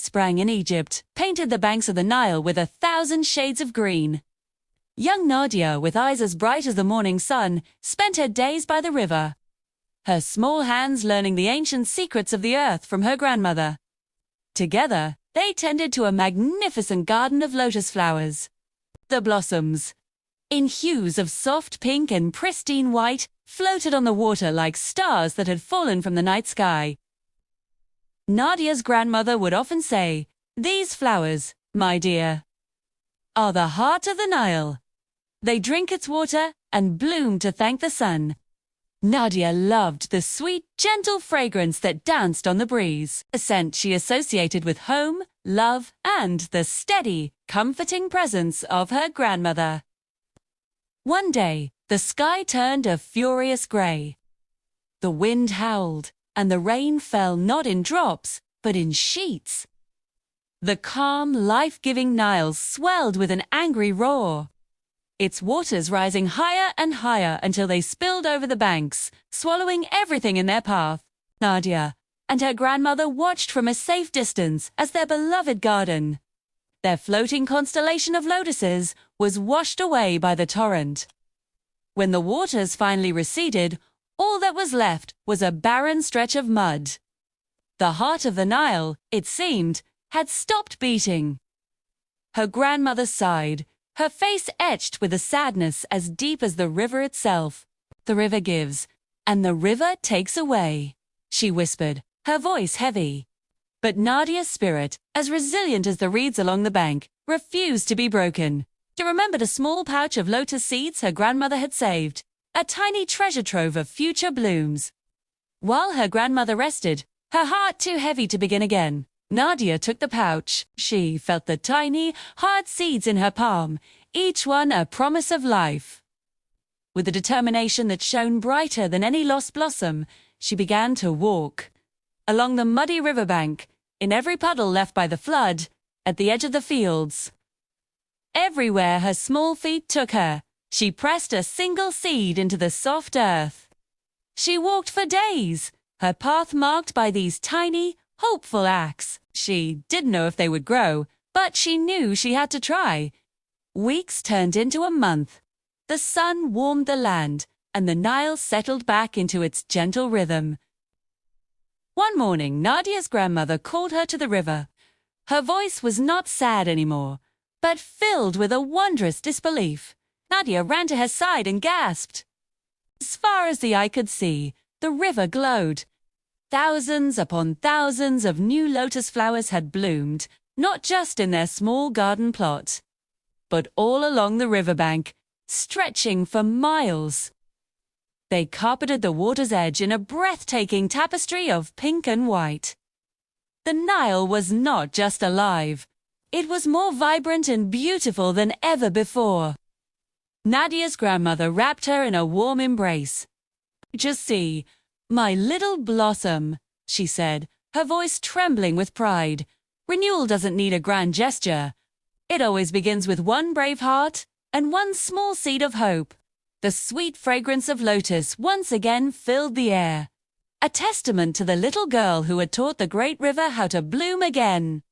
sprang in Egypt, painted the banks of the Nile with 1,000 shades of green. Young Nadia, with eyes as bright as the morning sun, spent her days by the river, her small hands learning the ancient secrets of the earth from her grandmother. Together, they tended to a magnificent garden of lotus flowers. The blossoms, in hues of soft pink and pristine white, floated on the water like stars that had fallen from the night sky. Nadia's grandmother would often say, "These flowers, my dear, are the heart of the Nile. They drink its water and bloom to thank the sun." Nadia loved the sweet, gentle fragrance that danced on the breeze, a scent she associated with home, love, and the steady, comforting presence of her grandmother. One day, the sky turned a furious gray. The wind howled, and the rain fell not in drops, but in sheets. The calm, life-giving Nile swelled with an angry roar, its waters rising higher and higher until they spilled over the banks, swallowing everything in their path. Nadia and her grandmother watched from a safe distance as their beloved garden, their floating constellation of lotuses, was washed away by the torrent. When the waters finally receded, all that was left was a barren stretch of mud. The heart of the Nile, it seemed, had stopped beating. Her grandmother sighed, her face etched with a sadness as deep as the river itself. "The river gives, and the river takes away," she whispered, her voice heavy. But Nadia's spirit, as resilient as the reeds along the bank, refused to be broken. She remembered a small pouch of lotus seeds her grandmother had saved, a tiny treasure trove of future blooms. While her grandmother rested, her heart too heavy to begin again, Nadia took the pouch. She felt the tiny, hard seeds in her palm, each one a promise of life. With a determination that shone brighter than any lost blossom, she began to walk. Along the muddy riverbank, in every puddle left by the flood, at the edge of the fields. Everywhere her small feet took her, she pressed a single seed into the soft earth. She walked for days, her path marked by these tiny, hopeful acts. She didn't know if they would grow, but she knew she had to try. Weeks turned into a month. The sun warmed the land, and the Nile settled back into its gentle rhythm. One morning, Nadia's grandmother called her to the river. Her voice was not sad anymore, but filled with a wondrous disbelief. Nadia ran to her side and gasped. As far as the eye could see, the river glowed. Thousands upon thousands of new lotus flowers had bloomed, not just in their small garden plot, but all along the riverbank, stretching for miles. They carpeted the water's edge in a breathtaking tapestry of pink and white. The Nile was not just alive. It was more vibrant and beautiful than ever before. Nadia's grandmother wrapped her in a warm embrace. "Just see, my little blossom," she said, her voice trembling with pride. "Renewal doesn't need a grand gesture. It always begins with one brave heart and one small seed of hope." The sweet fragrance of lotus once again filled the air, a testament to the little girl who had taught the great river how to bloom again.